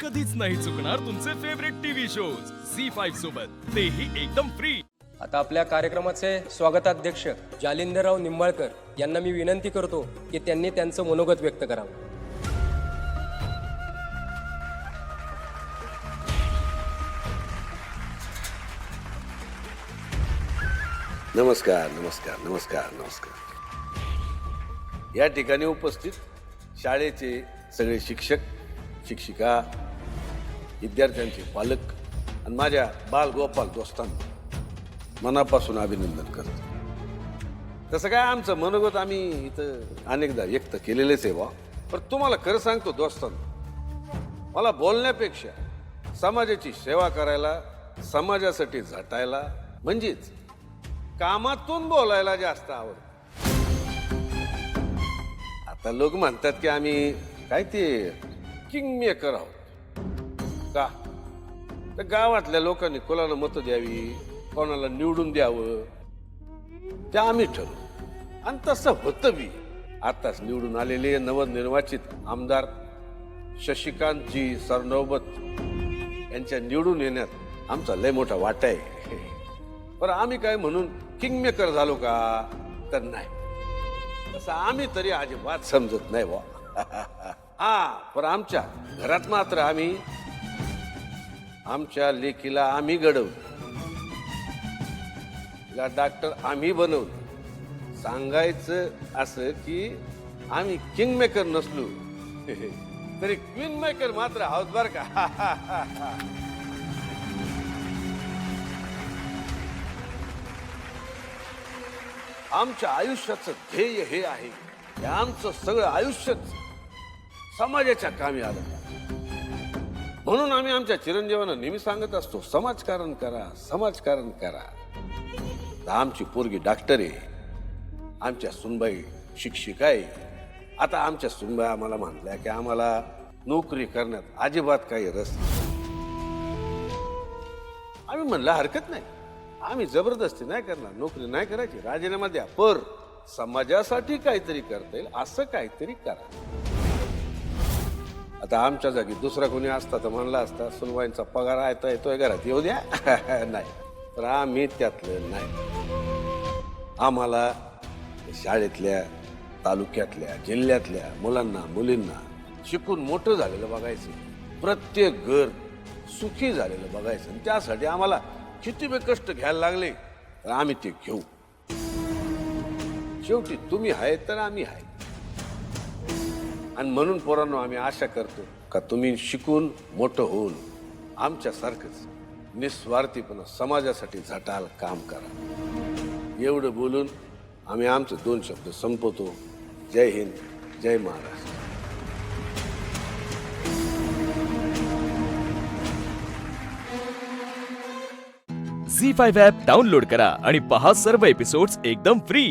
कधीच नाही चुकणार तुमचे फेवरेट टीव्ही शोज झी5 सोबत, तेही एकदम फ्री। आता आपल्या कार्यक्रमाचे स्वागताध्यक्ष जालिंदरराव निंबाळकर यांना मी विनंती करतो की त्यांनी त्यांचं मनोगत व्यक्त करावं। नमस्कार नमस्कार नमस्कार नमस्कार। या ठिकाणी उपस्थित शाळेचे सगळे शिक्षक शिक्षिका, विद्यार्थ्यांचे पालक आणि माझ्या बालगोपाल दोस्तांना मनापासून अभिनंदन करतो। तसं काय आमचं मनोगत आम्ही इथं अनेकदा व्यक्त केलेलेच आहे बा, पण तुम्हाला खरं सांगतो दोस्तांनो, मला बोलण्यापेक्षा समाजाची सेवा करायला, समाजासाठी झटायला म्हणजेच कामातून बोलायला जास्त आवडतं। आता लोक म्हणतात की आम्ही काय ते किंग मेकर आहोत का, तर गावातल्या लोकांनी कोणाला मतं द्यावी, कोणाला निवडून द्यावं ते आम्ही ठरवू, आणि तसं होतं बी। आताच निवडून आलेले नवनिर्वाचित आमदार शशिकांतजी सरनौबत यांच्या निवडून येण्यात आमचा लय मोठा वाटा आहे। पण आम्ही काय म्हणून किंग मेकर झालो का, तर नाही, तसं आम्ही तरी अजिबात समजत नाही बा। हा, पण आमच्या घरात मात्र आम्ही आमच्या लेकीला आम्ही घडवलं, तिला डॉक्टर आम्ही बनवलं। सांगायचं असं की आम्ही किंग मेकर नसलो तरी क्वीन मेकर मात्र आहोत बरं का। आमच्या आयुष्याचं ध्येय हे आहे की आमचं सगळं आयुष्यच समाजाच्या कामी आलं, म्हणून आम्ही आमच्या चिरंजीवांना नेहमी सांगत असतो, समाजकारण करा, समाजकारण करा। तर आमची पोरगी डॉक्टर आहे, आमच्या सुनबाई शिक्षिका आहे। आता आमच्या सुनबाई आम्हाला म्हणल्या की आम्हाला नोकरी करण्यात अजिबात काही रस नाही। आम्ही म्हणलं हरकत नाही, आम्ही जबरदस्ती नाही करणार, नोकरी नाही करायची, राजीनामा द्या, पर समाजासाठी काहीतरी करता येईल असं काहीतरी करा। आता आमच्या जागी दुसरा कोणी असता तर म्हणला असता सुनबाईंचा पगार आहे येतोय घरात येऊ द्या नाही, तर आम्ही त्यातलं नाही। आम्हाला शाळेतल्या, तालुक्यातल्या, जिल्ह्यातल्या मुलांना मुलींना शिकून मोठं झालेलं बघायचं, प्रत्येक घर सुखी झालेलं बघायचं, आणि त्यासाठी आम्हाला किती बी कष्ट घ्यायला लागले तर आम्ही ते घेऊ। शेवटी तुम्ही आहे तर आम्ही आहे, आणि म्हणून पोरांनो आम्ही आशा करतो का तुम्ही शिकून मोठं होऊन आमच्यासारखंच निस्वार्थीपणे समाजासाठी झटाल काम करा। एवढं बोलून आम्ही आमचे 2 शब्द संपवतो। जय हिंद, जय महाराष्ट्र। झी5 ॲप डाउनलोड करा आणि पहा सर्व एपिसोड्स एकदम फ्री।